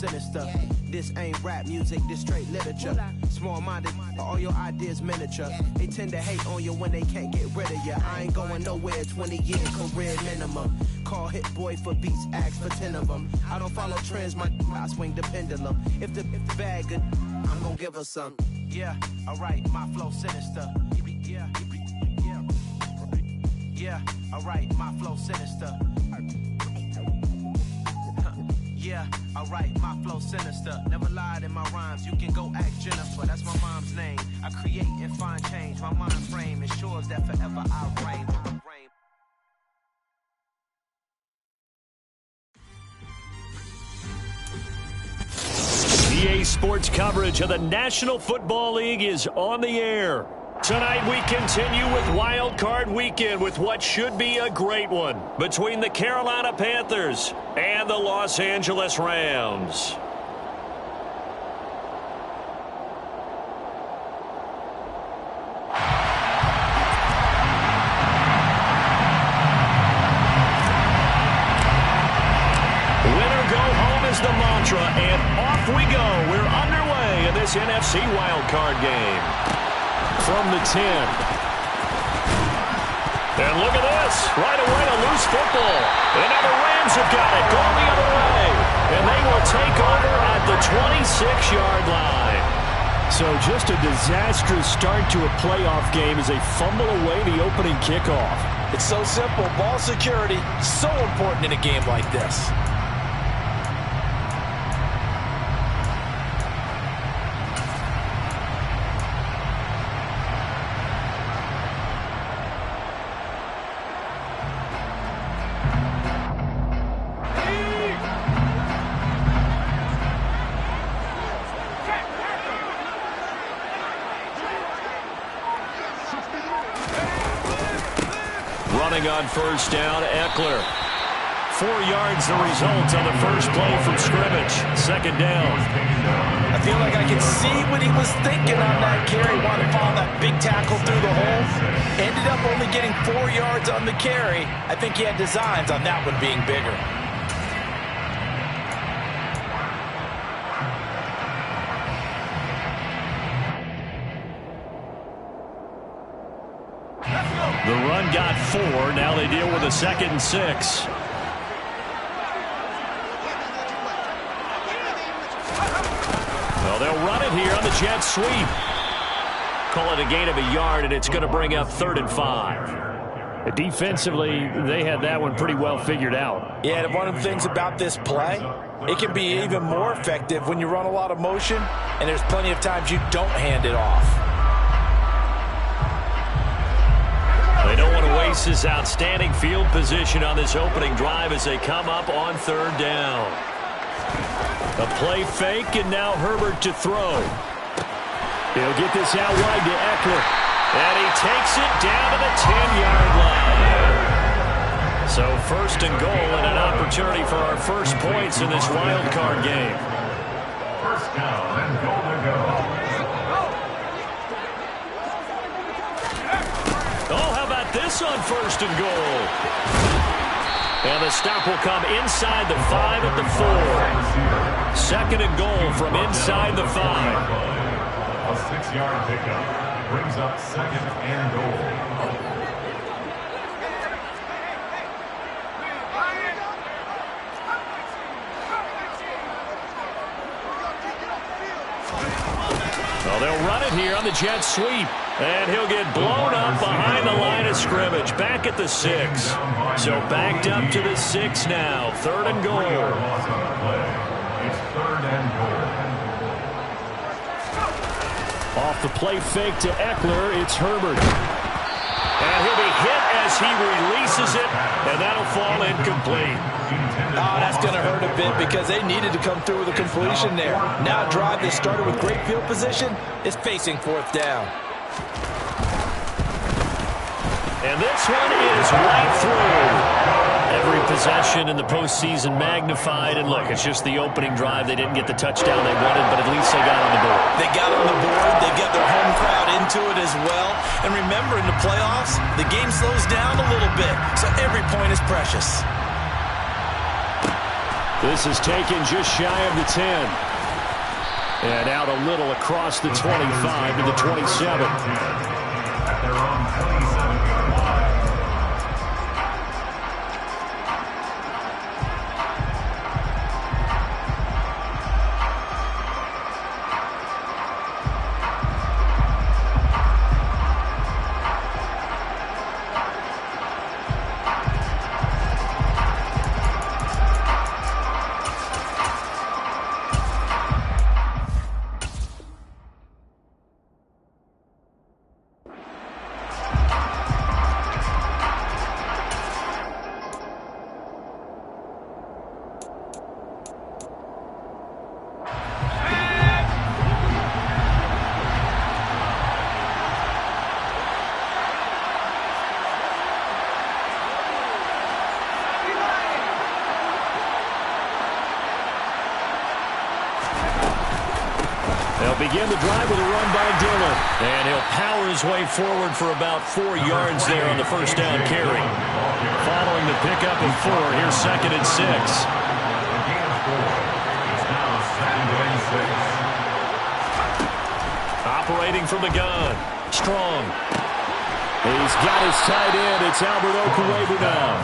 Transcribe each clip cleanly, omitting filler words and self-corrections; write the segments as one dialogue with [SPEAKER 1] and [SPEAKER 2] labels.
[SPEAKER 1] sinister. This ain't rap music, this straight literature. Small-minded, all your ideas miniature. They tend to hate on you when they can't get rid of you. I ain't going nowhere, 20-year career minimum. Call Hit Boy for beats, ask for 10 of them. I don't follow trends, I swing the pendulum. If the bag good, I'm gonna give her some. Yeah, alright, my flow sinister. Yeah, alright, my flow sinister. Yeah, alright, my flow sinister. Never lied in my rhymes, you can go ask Jennifer. That's my mom's name. I create and find change. My mind frame ensures that forever I reign.
[SPEAKER 2] EA Sports coverage of the National Football League is on the air. Tonight we continue with Wild Card Weekend with what should be a great one between the Carolina Panthers and the Los Angeles Rams. Winner go home is the mantra, and off we go. We're underway in this NFC Wild Card game. From the 10. And look at this. Right away, a loose football. And now the Rams have got it. Going the other way. And they will take over at the 26-yard line.
[SPEAKER 3] So just a disastrous start to a playoff game as they fumble away the opening kickoff.
[SPEAKER 4] It's so simple. Ball security, so important in a game like this.
[SPEAKER 2] On first down, Eckler. 4 yards the result on the first play from scrimmage. Second down.
[SPEAKER 4] I feel like I can see what he was thinking on that carry. Wanted to follow that big tackle through the hole. Ended up only getting 4 yards on the carry. I think he had designs on that one being bigger.
[SPEAKER 2] The run got 4. Now they deal with a 2nd and 6. Well, they'll run it here on the jet sweep. Call it a gain of a yard, and it's going to bring up 3rd and 5.
[SPEAKER 3] Defensively, they had that one pretty well figured out.
[SPEAKER 4] Yeah, and one of the things about this play, it can be even more effective when you run a lot of motion, and there's plenty of times you don't hand it off.
[SPEAKER 2] They don't want to waste this outstanding field position on this opening drive as they come up on 3rd down. A play fake, and now Herbert to throw.
[SPEAKER 3] He'll get this out wide to Eckler.
[SPEAKER 2] And he takes it down to the 10-yard line. So 1st and goal and an opportunity for our first points in this wild card game.
[SPEAKER 5] First down and goal to go.
[SPEAKER 2] Oh, how about this on 1st and goal? And the stop will come inside the 5 at the 4. 2nd and goal from inside the 5.
[SPEAKER 5] A 6-yard pickup brings up 2nd and goal.
[SPEAKER 2] Well, they'll run it here on the jet sweep. And he'll get blown up behind the line of scrimmage. Back at the 6. So backed up to the 6 now. 3rd and goal.
[SPEAKER 5] It's 3rd and goal.
[SPEAKER 3] Off the play fake to Eckler, it's Herbert.
[SPEAKER 2] And he'll be hit as he releases it, and that'll fall incomplete.
[SPEAKER 4] Oh, that's going to hurt a bit because they needed to come through with a completion there. Now a drive that started with great field position is facing 4th down.
[SPEAKER 2] And this one is right through. Every possession in the postseason magnified. And look, it's just the opening drive. They didn't get the touchdown they wanted, but at least they got on the board.
[SPEAKER 4] They got on the board. They got their home crowd into it as well. And remember, in the playoffs, the game slows down a little bit. So every point is precious.
[SPEAKER 3] This is taken just shy of the 10. And out a little across the 25 to the 27.
[SPEAKER 5] At their own 27-yard line.
[SPEAKER 3] They'll begin the drive with a run by Dillon. And he'll power his way forward for about 4 yards there on the first down carry. Following the pickup of 4, here's 2nd and 6.
[SPEAKER 5] It's now 2nd and 6.
[SPEAKER 3] Operating from the gun. Strong. He's got his tight end. It's Albert Okuwebu now.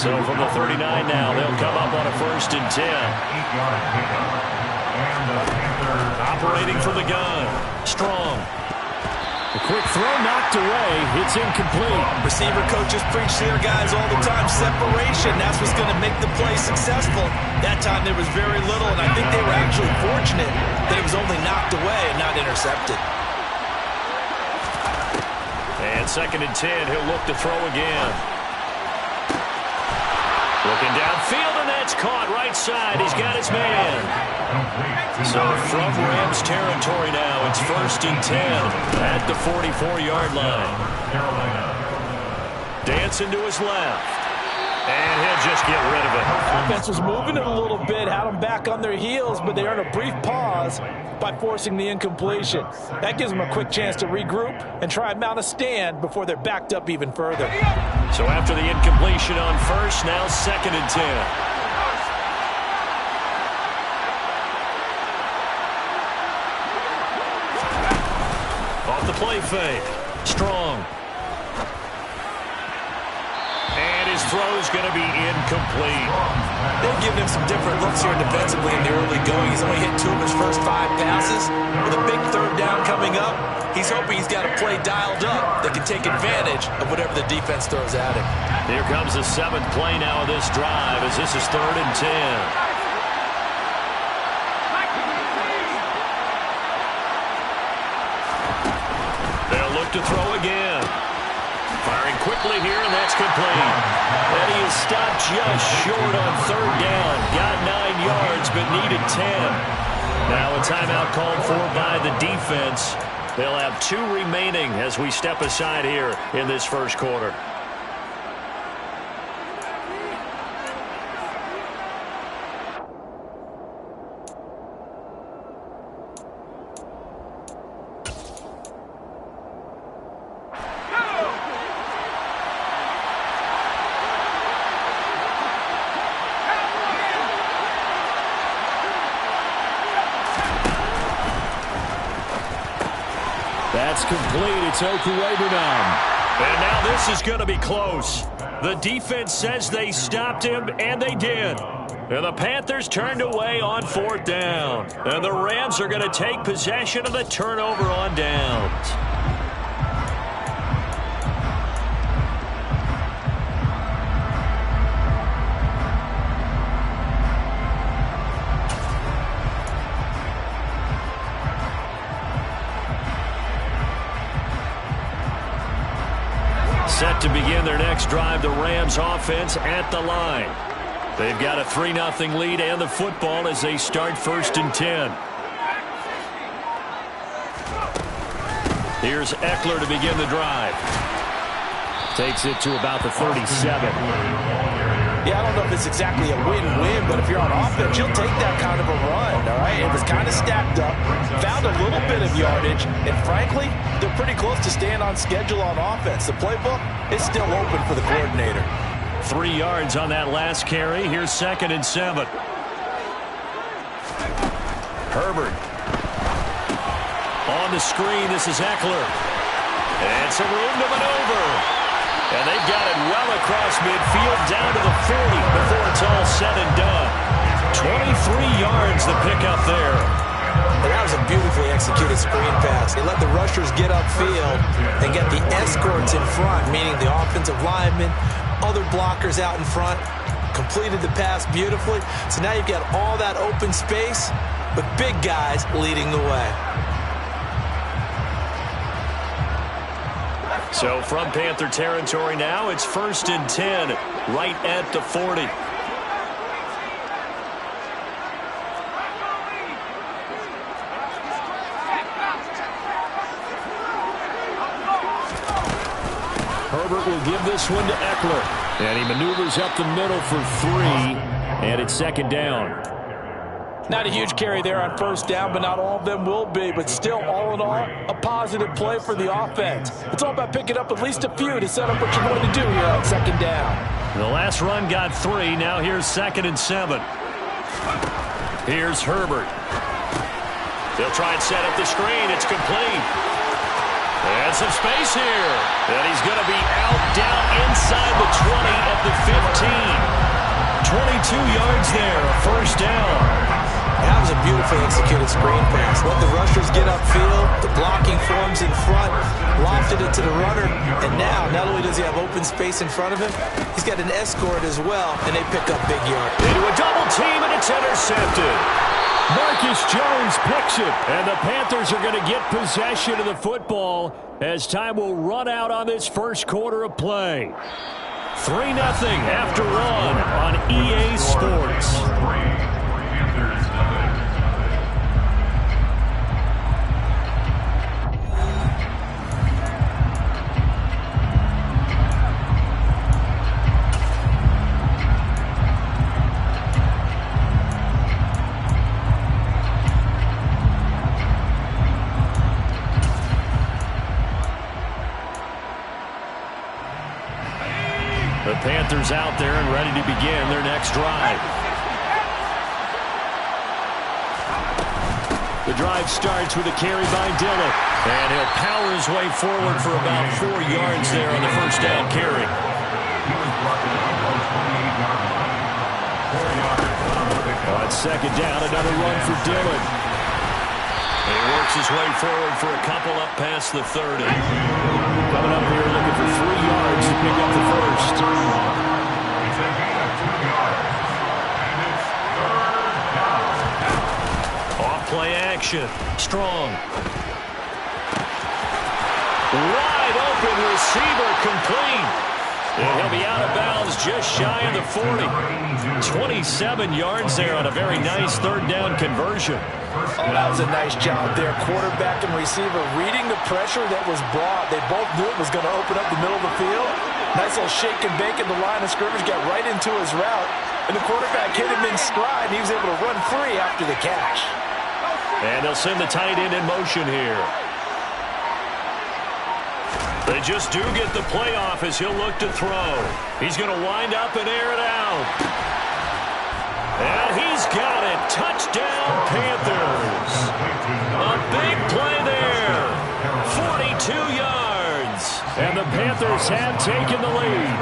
[SPEAKER 3] So from the 39 now, they'll come up on a 1st and 10.
[SPEAKER 5] 8-yard pickup. And the Panthers
[SPEAKER 3] Operating from the gun. Strong. A quick throw knocked away. It's incomplete.
[SPEAKER 4] Receiver coaches preach to their guys all the time. Separation, that's what's going to make the play successful. That time there was very little, and I think they were actually fortunate that it was only knocked away and not intercepted.
[SPEAKER 3] And 2nd and 10, he'll look to throw again. Looking downfield, and that's caught right side. He's got his man. So from Rams territory now, it's 1st and 10 at the 44-yard line. Dancing to his left. And he'll just get rid of it.
[SPEAKER 4] Offense was moving it a little bit, had them back on their heels, but they earned a brief pause by forcing the incompletion. That gives them a quick chance to regroup and try and mount a stand before they're backed up even further.
[SPEAKER 3] So after the incompletion on 1st, now 2nd and 10. Off the play fake. Strong. And his throw's going to be incomplete.
[SPEAKER 4] They've given him some different looks here defensively in the early going. He's only hit 2 of his first 5 passes. With a big 3rd down coming up, he's hoping he's got a play dialed up that can take advantage of whatever the defense throws at him.
[SPEAKER 3] Here comes the 7th play now of this drive as this is 3rd and 10. To throw again. Firing quickly here, and that's complete. And he is stopped just short on 3rd down. Got 9 yards, but needed 10. Now a timeout called for by the defense. They'll have 2 remaining as we step aside here in this 1st quarter. That's complete. It's Okuwebu now. And now this is going to be close. The defense says they stopped him, and they did. And the Panthers turned away on 4th down. And the Rams are going to take possession of the turnover on downs. Set to begin their next drive, the Rams offense at the line. They've got a 3-0 lead and the football as they start 1st and 10. Here's Eckler to begin the drive. Takes it to about the 37.
[SPEAKER 4] Yeah, I don't know if it's exactly a win-win, but if you're on offense, you'll take that kind of a run, all right? It was kind of stacked up, found a little bit of yardage, and frankly, they're pretty close to staying on schedule on offense. The playbook is still open for the coordinator.
[SPEAKER 2] 3 yards on that last carry. Here's 2nd and 7. Herbert. On the screen, this is Eckler. And some room to maneuver. And they've got it well across midfield down to the 40 before it's all said and done. 23 yards the pickup there.
[SPEAKER 4] And that was a beautifully executed screen pass. They let the rushers get upfield and get the escorts in front, meaning the offensive linemen, other blockers out in front, completed the pass beautifully. So now you've got all that open space with big guys leading the way.
[SPEAKER 2] So from Panther territory now, it's 1st and 10, right at the 40. Herbert will give this one to Eckler. And he maneuvers up the middle for 3, and it's 2nd down.
[SPEAKER 4] Not a huge carry there on 1st down, but not all of them will be. But still, all in all, a positive play for the offense. It's all about picking up at least a few to set up what you're going to do here on 2nd down.
[SPEAKER 2] The last run got 3. Now here's 2nd and 7. Here's Herbert. They'll try and set up the screen. It's complete. And some space here. And he's going to be out down inside the 20 at the 15. 22 yards there, a 1st down.
[SPEAKER 4] That was a beautifully executed screen pass. Let the rushers get upfield. The blocking forms in front. Lofted it to the runner. And now, not only does he have open space in front of him, he's got an escort as well, and they pick up big yards.
[SPEAKER 2] Into a double team, and it's intercepted. Marcus Jones picks it, and the Panthers are going to get possession of the football as time will run out on this 1st quarter of play. 3-0 after 1 on EA Sports. The Panthers out there and ready to begin their next drive. The drive starts with a carry by Dillon. And he'll power his way forward for about 4 yards there on the 1st down carry. On 2nd down, another run for Dillon. And he works his way forward for a couple up past the 30. Coming up here looking for 3 yards to pick up the 1st. Off-play action. Strong. Wide open receiver complete. And he'll be out of bounds just shy of the 40. 27 yards there on a very nice 3rd down conversion.
[SPEAKER 4] Oh, that was a nice job there. Quarterback and receiver reading the pressure that was brought. They both knew it was going to open up the middle of the field. Nice little shake and bake in the line of scrimmage. Got right into his route. And the quarterback hit him in stride. And he was able to run free after the catch.
[SPEAKER 2] And they'll send the tight end in motion here. They just do get the play off as he'll look to throw. He's going to wind up and air it out. And he's got it. Touchdown, Panthers. A big play there. 42 yards. And the Panthers have taken the lead.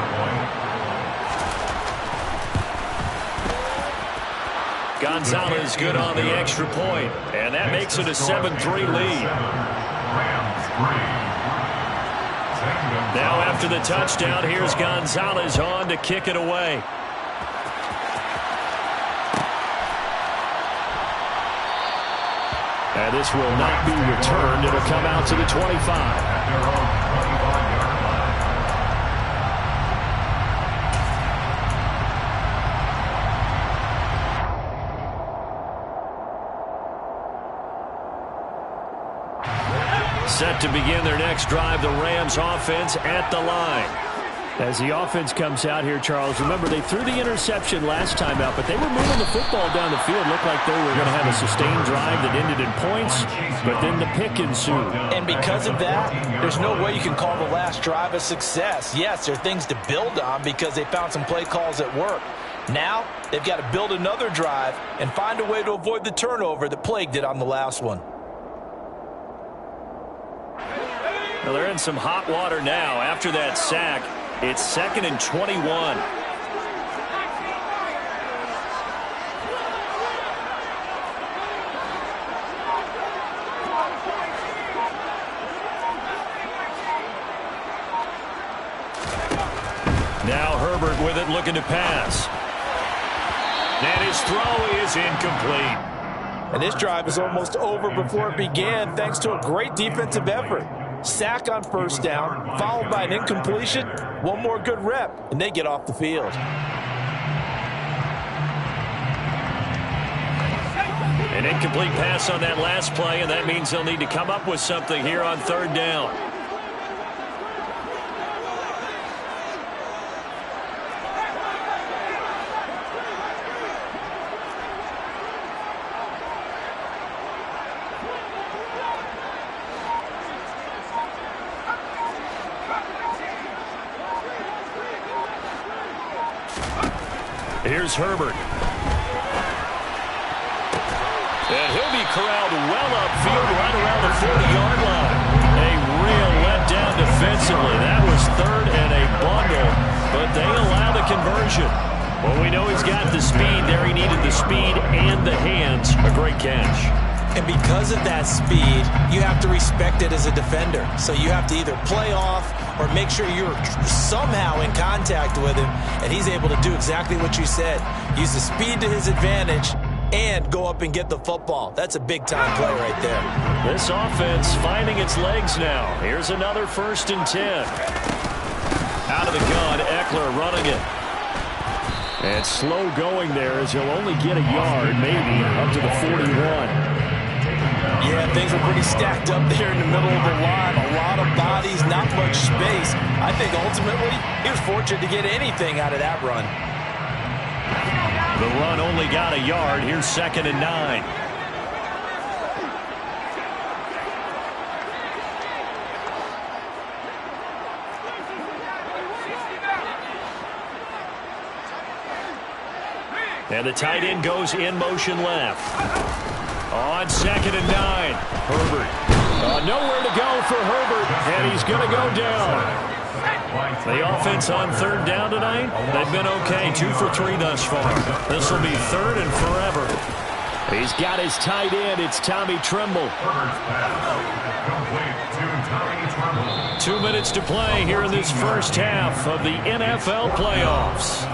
[SPEAKER 2] Gonzalez good on the extra point. And that makes it a 7-3 lead. Now after the touchdown, here's Gonzalez on to kick it away. And this will not be returned. It'll come out to the 25. Set to begin their next drive, the Rams offense at the line. As the offense comes out here, Charles, remember they threw the interception last time out, but they were moving the football down the field. Looked like they were going to have a sustained drive that ended in points, but then the pick ensued.
[SPEAKER 4] And because of that, there's no way you can call the last drive a success. Yes, there are things to build on because they found some play calls that work. Now, they've got to build another drive and find a way to avoid the turnover that plagued it on the last one.
[SPEAKER 2] Well, they're in some hot water now after that sack. It's 2nd and 21. Now Herbert with it, looking to pass. And his throw is incomplete.
[SPEAKER 4] And this drive is almost over before it began thanks to a great defensive effort. Sack on first down, followed by an incompletion. One more good rep, and they get off the field.
[SPEAKER 2] An incomplete pass on that last play, and that means they'll need to come up with something here on 3rd down. Here's Herbert. And he'll be corralled well upfield right around the 40-yard line. A real letdown defensively. That was 3rd and a bundle, but they allow the conversion. Well, we know he's got the speed there. He needed the speed and the hands. A great catch.
[SPEAKER 4] And because of that speed, you have to respect it as a defender. So you have to either play off or make sure you're somehow in contact with him, and he's able to do exactly what you said. Use the speed to his advantage and go up and get the football. That's a big-time play right there.
[SPEAKER 2] This offense finding its legs now. Here's another 1st and 10. Out of the gun, Eckler running it. And slow going there as he'll only get a yard, maybe, up to the 41.
[SPEAKER 4] Yeah, things were pretty stacked up there in the middle of the line. A lot of bodies, not much space. I think ultimately he was fortunate to get anything out of that run.
[SPEAKER 2] The run only got a yard. Here's 2nd and 9. And the tight end goes in motion left. On 2nd and 9, Herbert. Nowhere to go for Herbert, and he's going to go down. The offense on 3rd down tonight, they've been okay, 2 for 3 thus far. This will be 3rd and forever. He's got his tight end. It's Tommy Tremble. 2 minutes to play here in this first half of the NFL playoffs.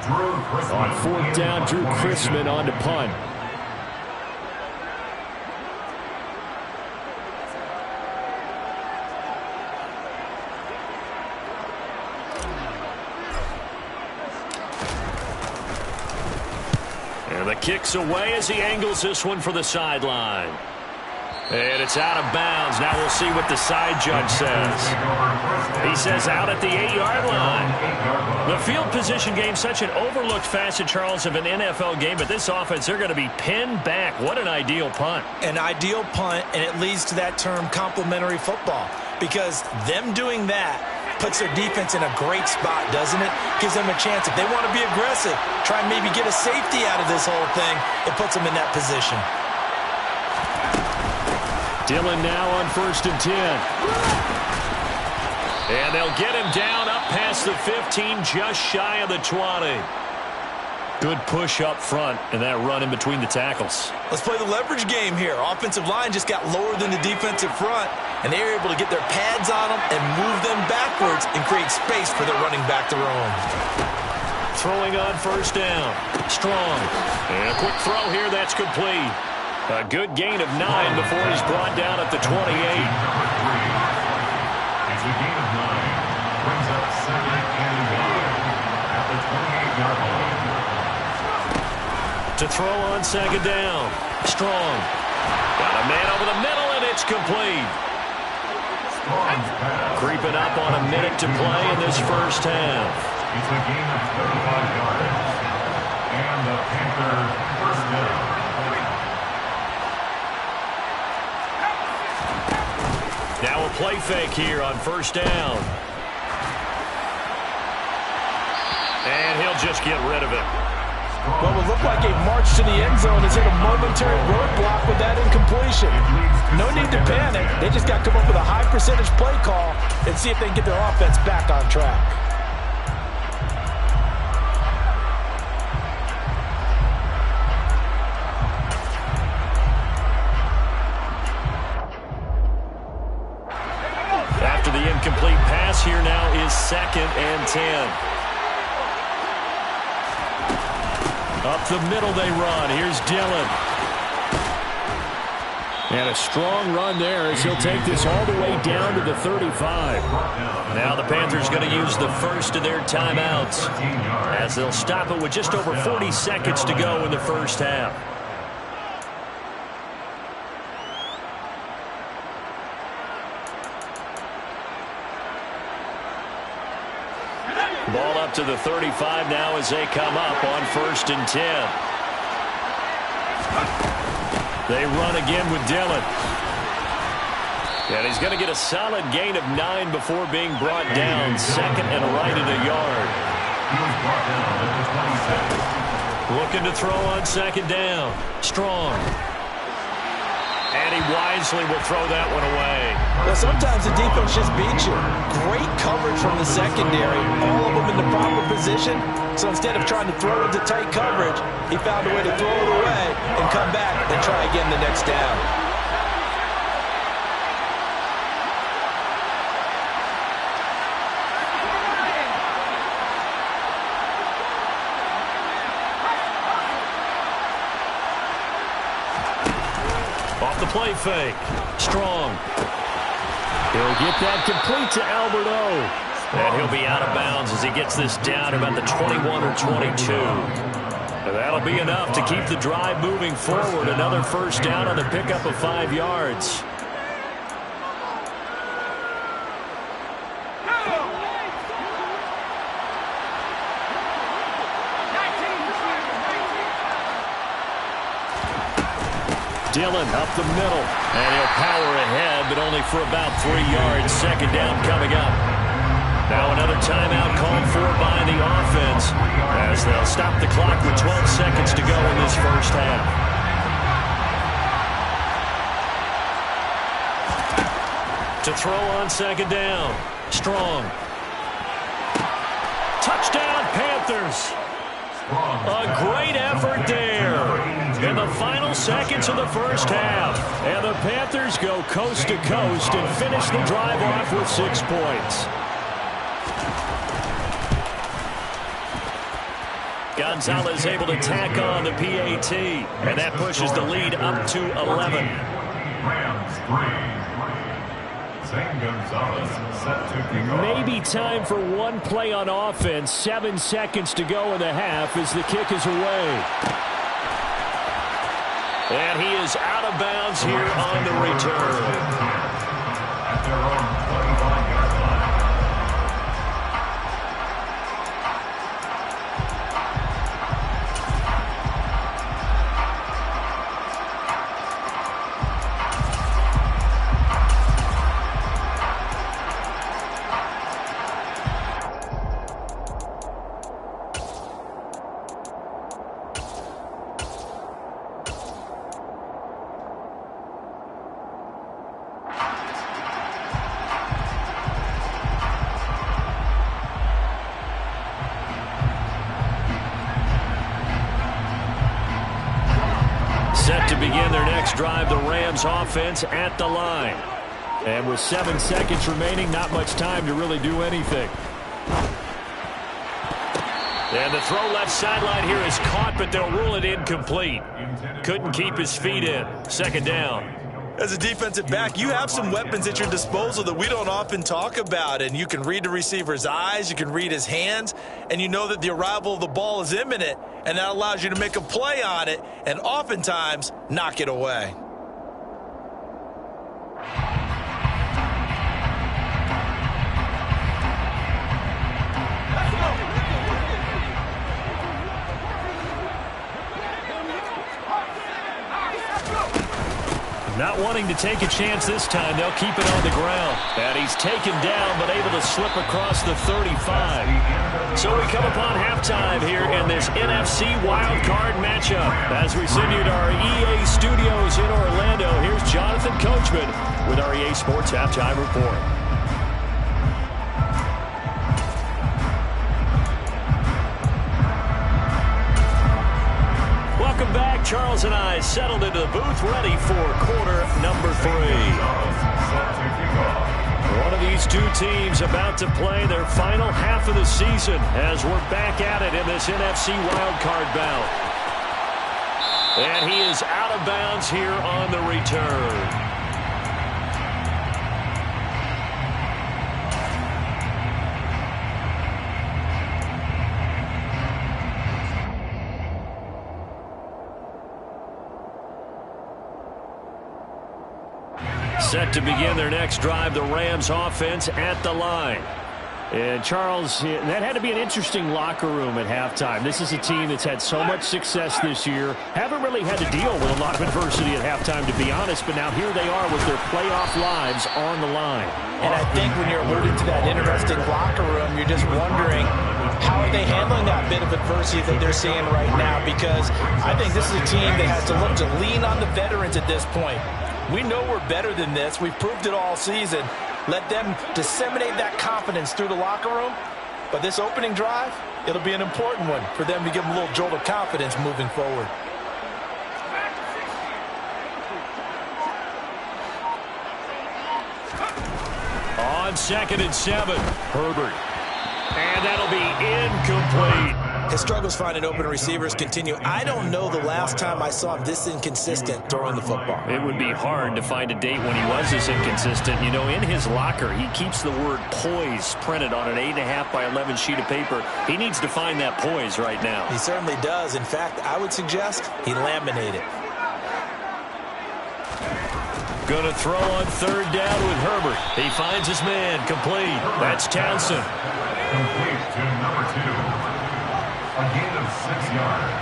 [SPEAKER 2] On fourth down, Drew Chrisman on to punt. And the kick's away as he angles this one for the sideline. And it's out of bounds. Now we'll see what the side judge says. He says out at the 8-yard line. The field position game, such an overlooked facet, Charles, of an NFL game. But this offense, they're going to be pinned back. What an ideal punt.
[SPEAKER 4] An ideal punt, and it leads to that term complementary football. Because them doing that puts their defense in a great spot, doesn't it? Gives them a chance. If they want to be aggressive, try and maybe get a safety out of this whole thing, it puts them in that position.
[SPEAKER 2] Dillon now on 1st and 10. And they'll get him down up past the 15, just shy of the 20. Good push up front, and that run in between the tackles.
[SPEAKER 4] Let's play the leverage game here. Offensive line just got lower than the defensive front, and they were able to get their pads on them and move them backwards and create space for their running back to roam.
[SPEAKER 2] Throwing on 1st down. Strong. And a quick throw here, that's complete. A good gain of 9 before he's brought down at the 28.
[SPEAKER 5] It's a gain of 9. Brings up 2nd and 1 at the 28-yard line.
[SPEAKER 2] To throw on 2nd down. Strong. Got a man over the middle, and it's complete. Creeping up on a minute to play in this first half.
[SPEAKER 5] It's a gain of 35 yards. And the Panther first down.
[SPEAKER 2] Now a play fake here on 1st down. And he'll just get rid of it.
[SPEAKER 4] What would look like a march to the end zone is hit a momentary roadblock with that incompletion. No need to panic. They just got to come up with a high percentage play call and see if they can get their offense back on track.
[SPEAKER 2] After the incomplete pass, here now is 2nd and 10. Up the middle they run. Here's Dillon. And a strong run there as he'll take this all the way down to the 35. Now the Panthers going to use the first of their timeouts as they'll stop it with just over 40 seconds to go in the first half. Ball up to the 35 now as they come up on 1st and 10. They run again with Dillon. And he's going to get a solid gain of 9 before being brought down. 2nd and right at a yard. Looking to throw on 2nd down. Strong. And he wisely will throw that one away.
[SPEAKER 4] Well, sometimes the defense just beats you. Great coverage from the secondary. All of them in the proper position. So instead of trying to throw into tight coverage, he found a way to throw it away and come back and try again the next down.
[SPEAKER 2] Off the play fake. Strong. He'll get that complete to Alberto. And he'll be out of bounds as he gets this down about the 21 or 22. And that'll be enough to keep the drive moving forward. Another first down on the pickup of 5 yards. Dillon up the middle, and he'll power ahead, but only for about 3 yards. 2nd down coming up. Now another timeout called for by the offense as they'll stop the clock with 12 seconds to go in this first half. To throw on 2nd down. Strong. Touchdown, Panthers. A great effort there in the final seconds of the first half. And the Panthers go coast to coast and finish the drive off with 6 points. Gonzalez able to tack on the PAT, and that pushes the lead up to 11.
[SPEAKER 5] Rams 3. Zane Gonzalez set to kick off.
[SPEAKER 3] Maybe time for one play on offense. 7 seconds to go in the half as the kick is away.
[SPEAKER 2] And he is out of bounds here on the return.
[SPEAKER 5] At their own 25-yard line.
[SPEAKER 2] Set to begin their next drive, the Rams offense at the line.
[SPEAKER 3] And with 7 seconds remaining, not much time to really do anything.
[SPEAKER 2] And the throw left sideline here is caught, but they'll rule it incomplete. Couldn't keep his feet in. Second down.
[SPEAKER 4] As a defensive back, you have some weapons at your disposal that we don't often talk about. And you can read the receiver's eyes, you can read his hands, and you know that the arrival of the ball is imminent. And that allows you to make a play on it and oftentimes knock it away.
[SPEAKER 2] Not wanting to take a chance this time, they'll keep it on the ground. And he's taken down, but able to slip across the 35. So we come upon halftime here in this NFC wildcard matchup. As we send you to our EA studios in Orlando, here's Jonathan Coachman with our EA Sports Halftime Report. Welcome back. Charles and I settled into the booth, ready for quarter number 3. One of these two teams about to play their final half of the season as we're back at it in this NFC wildcard bout. And he is out of bounds here on the return. Set to begin their next drive, the Rams offense at the line.
[SPEAKER 3] And Charles, that had to be an interesting locker room at halftime. This is a team that's had so much success this year. Haven't really had to deal with a lot of adversity at halftime, to be honest. But now here they are with their playoff lives on the line.
[SPEAKER 4] And I think when you're alluding to that interesting locker room, you're just wondering, how are they handling that bit of adversity that they're seeing right now? Because I think this is a team that has to look to lean on the veterans at this point. We know we're better than this. We've proved it all season. Let them disseminate that confidence through the locker room. But this opening drive, it'll be an important one for them to give them a little jolt of confidence moving forward.
[SPEAKER 2] On 2nd and 7, Herbert. And that'll be incomplete.
[SPEAKER 4] His struggles finding open receivers continue. I don't know the last time I saw him this inconsistent throwing the football.
[SPEAKER 2] It would be hard to find a date when he was this inconsistent. You know, in his locker, he keeps the word poise printed on an 8.5 by 11 sheet of paper. He needs to find that poise right now.
[SPEAKER 4] He certainly does. In fact, I would suggest he laminate it.
[SPEAKER 2] Going to throw on 3rd down with Herbert. He finds his man, complete. That's Townsend.
[SPEAKER 5] Complete to number 2. A gain of 6 yards.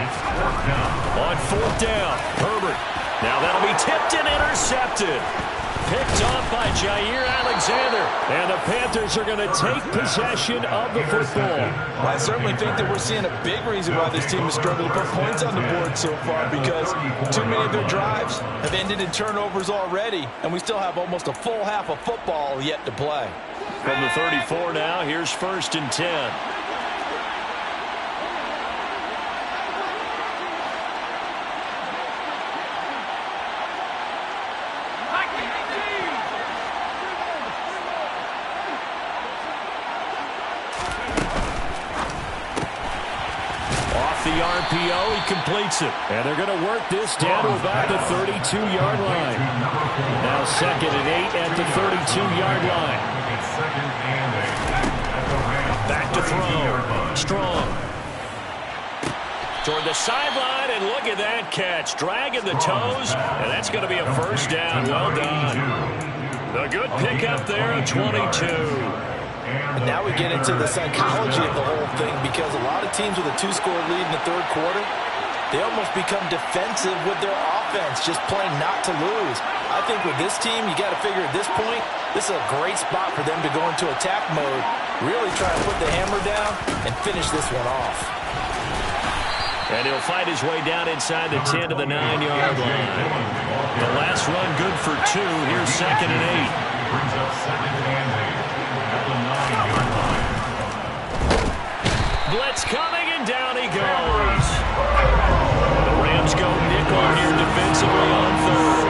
[SPEAKER 5] It's 4th down.
[SPEAKER 2] On 4th down, Herbert. Now that'll be tipped and intercepted. Picked off by Jair Alexander. And the Panthers are going to take possession of the football.
[SPEAKER 4] Well, I certainly think that we're seeing a big reason why this team has struggled to put points on the board so far, because too many of their drives have ended in turnovers already, and we still have almost a full half of football yet to play.
[SPEAKER 2] From the 34 now, here's 1st and 10. RPO. He completes it. And they're going to work this down to about the 32-yard line. Now 2nd and 8 at the 32-yard line. Back to throw. Strong. Toward the sideline, and look at that catch. Dragging the toes, and that's going to be a first down. Well done. The good pickup there at 22.
[SPEAKER 4] And now we get into the psychology of the whole thing, because a lot of teams with a 2-score lead in the third quarter, they almost become defensive with their offense, just playing not to lose. I think with this team, you got to figure at this point, this is a great spot for them to go into attack mode, really try to put the hammer down and finish this one off.
[SPEAKER 2] And he'll fight his way down inside the 10 to the 9-yard line. The last run good for 2. Here's 2nd and 8.
[SPEAKER 5] Brings up 2nd and 8 at the 9-yard line.
[SPEAKER 2] Blitz coming, and down he goes. The Rams go nickel here defensively on 3rd.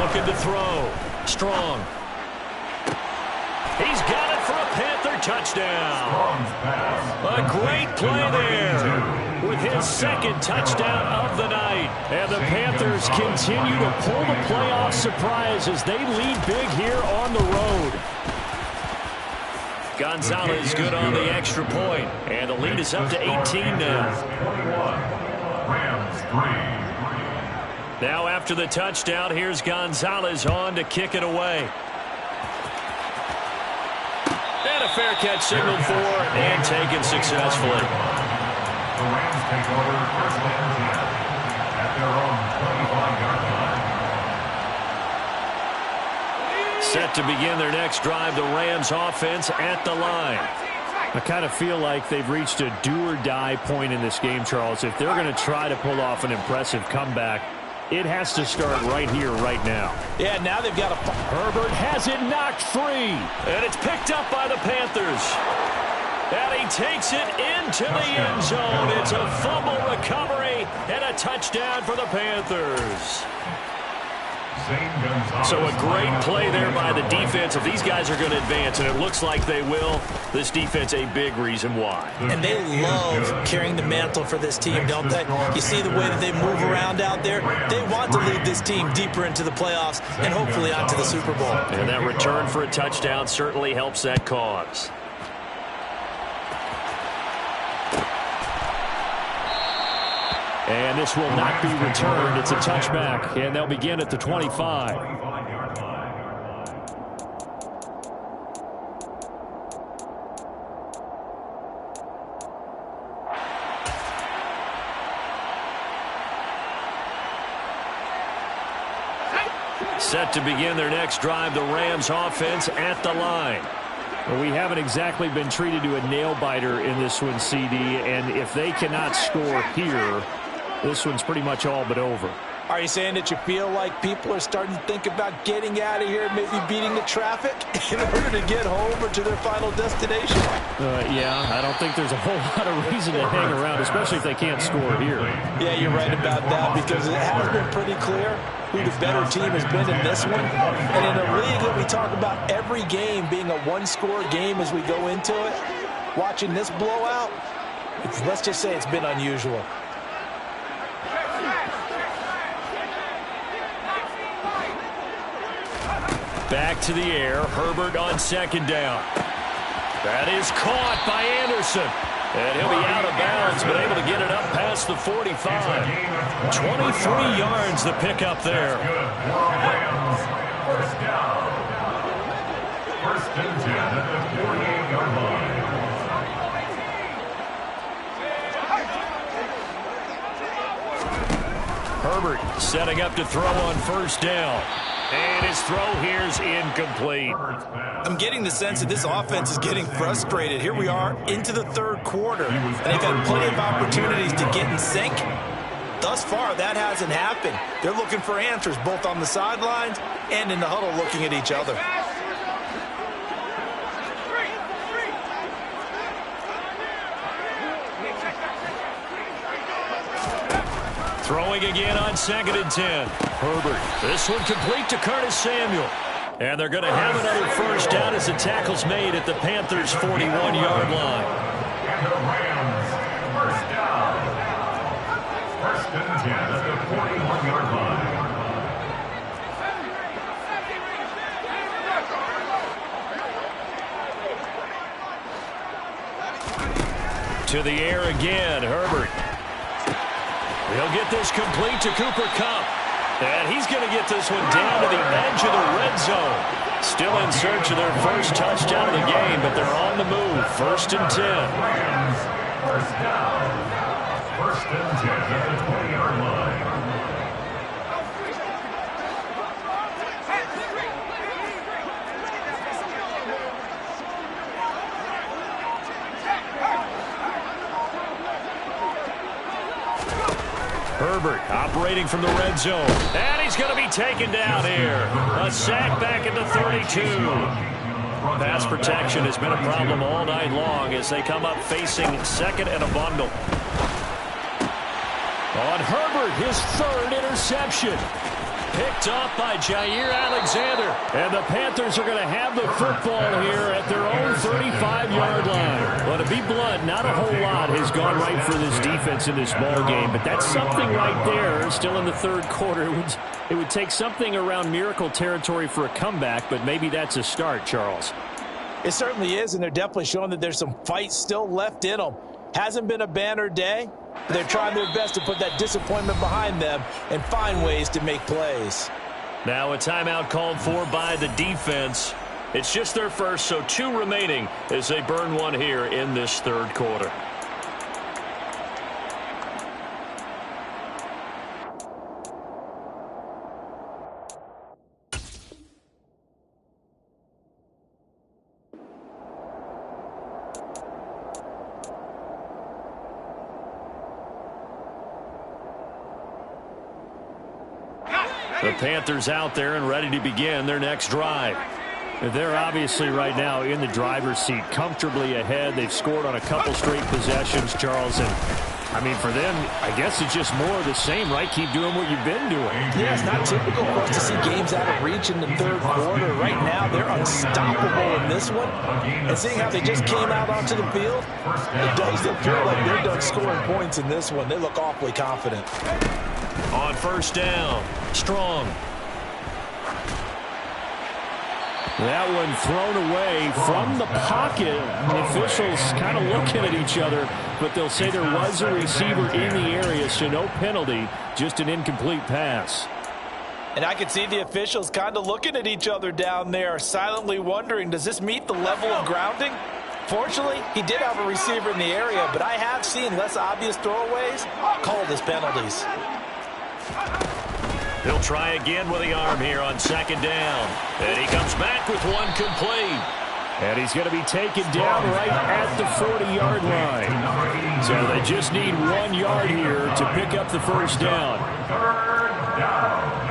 [SPEAKER 2] Looking to throw. Strong. He's got it for a Panther touchdown. A great play there with his 2nd touchdown of the night. And the Panthers continue to pull the playoff surprise as they lead big here on the road. Gonzalez good on the extra point, and the lead is up to 18 now. Now after the touchdown, here's Gonzalez on to kick it away. And a fair catch signaled for and taken successfully.
[SPEAKER 5] The Rams take over 1st and 10 at their own 25-yard line.
[SPEAKER 2] Set to begin their next drive, the Rams offense at the line.
[SPEAKER 3] I kind of feel like they've reached a do-or-die point in this game, Charles. If they're going to try to pull off an impressive comeback, it has to start right here, right now.
[SPEAKER 4] Yeah, now they've got a...
[SPEAKER 2] Herbert has it knocked free. And it's picked up by the Panthers. And he takes it into the end zone. It's a fumble recovery and a touchdown for the Panthers. So a great play there by the defense. If these guys are going to advance, and it looks like they will, this defense a big reason why.
[SPEAKER 4] And they love carrying the mantle for this team, don't they? You see the way that they move around out there. They want to lead this team deeper into the playoffs and hopefully onto the Super Bowl.
[SPEAKER 2] And that return for a touchdown certainly helps that cause.
[SPEAKER 3] And this will not be returned. It's a touchback, and they'll begin at the 25.
[SPEAKER 2] Set to begin their next drive, the Rams offense at the line.
[SPEAKER 3] Well, we haven't exactly been treated to a nail-biter in this one, CD, and if they cannot score here, this one's pretty much all but over.
[SPEAKER 4] Are you saying that you feel like people are starting to think about getting out of here, maybe beating the traffic in order to get home or to their final destination?
[SPEAKER 3] Yeah, I don't think there's a whole lot of reason to hang around, especially if they can't score here.
[SPEAKER 4] Yeah, you're right about that, because it has been pretty clear who the better team has been in this one. And in a league that we talk about every game being a one-score game as we go into it, watching this blowout, let's just say it's been unusual.
[SPEAKER 2] Back to the air. Herbert on 2nd down. That is caught by Anderson. And he'll be out of bounds, but able to get it up past the 45. 23 yards the pickup there.
[SPEAKER 5] First down. 1st and 10 at the 48-yard line.
[SPEAKER 2] Herbert setting up to throw on 1st down. And his throw here's incomplete.
[SPEAKER 4] I'm getting the sense that this offense is getting frustrated. Here we are into the 3rd quarter, and they've had plenty of opportunities to get in sync. Thus far, that hasn't happened. They're looking for answers both on the sidelines and in the huddle looking at each other.
[SPEAKER 2] Throwing again on 2nd and 10. Herbert. This one complete to Curtis Samuel. And they're going to have another 1st down as the tackle's made at the Panthers' 41-yard line.
[SPEAKER 5] And the Rams
[SPEAKER 2] To the air again, Herbert. He'll get this complete to Cooper Kupp. And he's going to get this one down to the edge of the red zone. Still in search of their first touchdown of the game, but they're on the move. 1st and 10.
[SPEAKER 5] First down. 1st and 10 at the 20-yard line.
[SPEAKER 2] Herbert operating from the red zone. And he's going to be taken down here. A sack back at the 32. Pass protection has been a problem all night long as they come up facing 2nd and a bundle. On Herbert, his 3rd interception. Picked off by Jair Alexander. And the Panthers are going to have the football here at their own 35-yard line. Well, to be blunt, not a whole lot has gone right for this defense in this ball game, but that's something right there. Still in the 3rd quarter. It would take something around miracle territory for a comeback, but maybe that's a start, Charles.
[SPEAKER 4] It certainly is, and they're definitely showing that there's some fight still left in them. Hasn't been a banner day. They're trying their best to put that disappointment behind them and find ways to make plays.
[SPEAKER 2] Now a timeout called for by the defense. It's just their first, so 2 remaining as they burn one here in this 3rd quarter. The Panthers out there and ready to begin their next drive. They're obviously right now in the driver's seat, comfortably ahead. They've scored on a couple straight possessions, Charles. And, I mean, for them, I guess it's just more of the same, right? Keep doing what you've been doing.
[SPEAKER 4] Yeah, it's not typical for us to see games out of reach in the 3rd quarter. Right now, they're unstoppable in this one. And seeing how they just came out onto the field, it doesn't feel like they're done scoring points in this one. They look awfully confident.
[SPEAKER 2] On 1st down, Strong. That one thrown away from the pocket. The officials kind of looking at each other, but they'll say there was a receiver in the area, so no penalty, just an incomplete pass.
[SPEAKER 4] And I can see the officials kind of looking at each other down there, silently wondering, does this meet the level of grounding? Fortunately, he did have a receiver in the area, but I have seen less obvious throwaways called as penalties.
[SPEAKER 2] He'll try again with the arm here on 2nd down. And he comes back with one complete. And he's going to be taken down right at the 40-yard line. So they just need 1 yard here to pick up the 1st down.
[SPEAKER 5] 3rd down.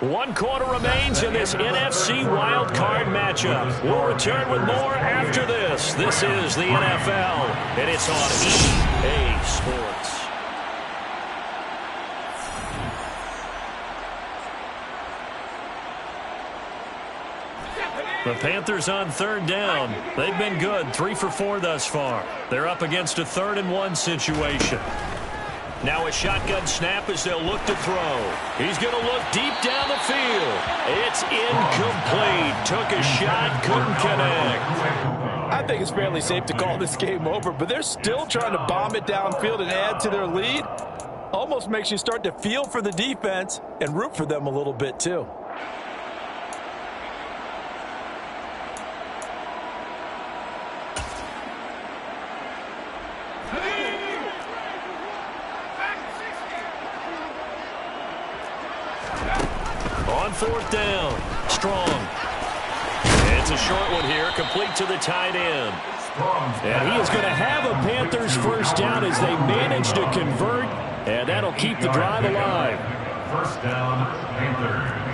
[SPEAKER 2] One quarter remains in this NFC wildcard matchup. We'll return with more after this. This is the NFL, and it's on EA Sports. The Panthers on 3rd down. They've been good, 3 for 4 thus far. They're up against a 3rd and 1 situation. Now a shotgun snap as they'll look to throw. He's going to look deep down the field. It's incomplete. Took a shot, couldn't connect.
[SPEAKER 4] I think it's fairly safe to call this game over, but they're still trying to bomb it downfield and add to their lead. Almost makes you start to feel for the defense and root for them a little bit too.
[SPEAKER 2] On 4th down, Strong. It's a short one here, complete to the tight end. And he is going to have a Panthers 1st down as they manage to convert, and that'll keep the drive alive.
[SPEAKER 5] 1st down, Panthers.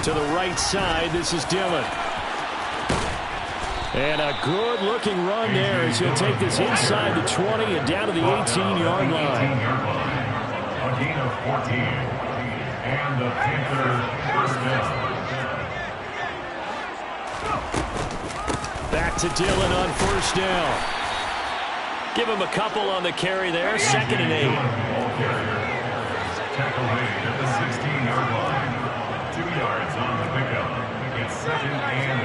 [SPEAKER 2] To the right side, this is Dillon. And a good-looking run there as he'll take this inside the 20 and down to the 18-yard line.
[SPEAKER 5] A gain of 14. And the Panthers first down.
[SPEAKER 2] Back to Dillon on first down. Give him a couple on the carry there. 2nd and 8.
[SPEAKER 5] Tackle made at the 16-yard line. 2 yards on the pickup. It's 2nd and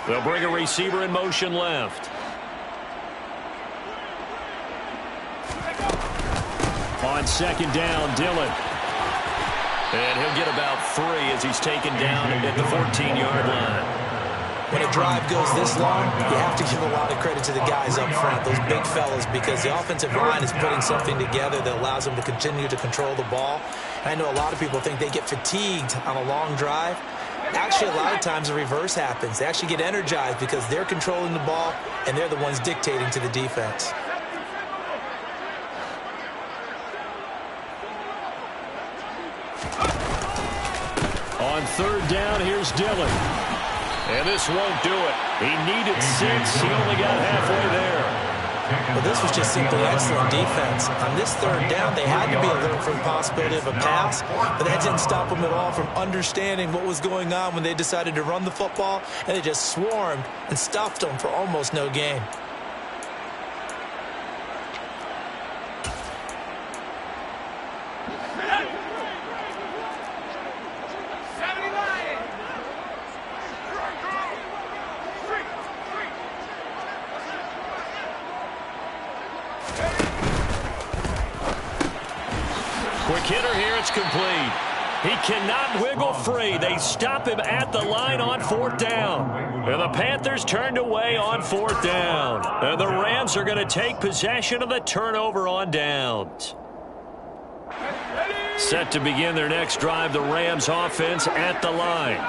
[SPEAKER 5] 8.
[SPEAKER 2] They'll bring a receiver in motion left. On 2nd down, Dillon. And he'll get about 3 as he's taken down at the 14-yard line.
[SPEAKER 4] When a drive goes this long, you have to give a lot of credit to the guys up front, those big fellas, because the offensive line is putting something together that allows them to continue to control the ball. I know a lot of people think they get fatigued on a long drive. Actually, a lot of times the reverse happens. They actually get energized because they're controlling the ball, and they're the ones dictating to the defense.
[SPEAKER 2] On 3rd down, here's Dillon. And this won't do it. He needed 6. He only got halfway there.
[SPEAKER 4] Well, this was just simply excellent defense. On this 3rd down, they had to be alert for the possibility of a pass, but that didn't stop them at all from understanding what was going on when they decided to run the football, and they just swarmed and stuffed them for almost no gain.
[SPEAKER 2] Quick hitter here, it's complete. He cannot wiggle free. They stop him at the line on 4th down. And the Panthers turned away on 4th down. And the Rams are going to take possession of the turnover on downs. Set to begin their next drive, the Rams offense at the line.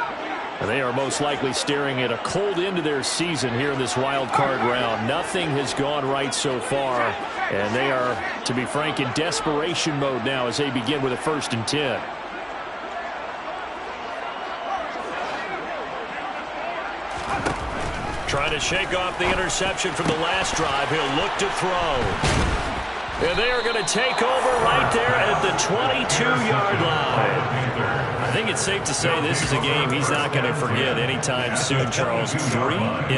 [SPEAKER 2] And they are most likely staring at a cold end to their season here in this wild card round. Nothing has gone right so far, and they are, to be frank, in desperation mode now as they begin with a 1st and 10. Trying to shake off the interception from the last drive. He'll look to throw. And they are going to take over right there at the 22-yard line. I think it's safe to say this is a game he's not going to forget anytime soon, Charles. 3 interceptions.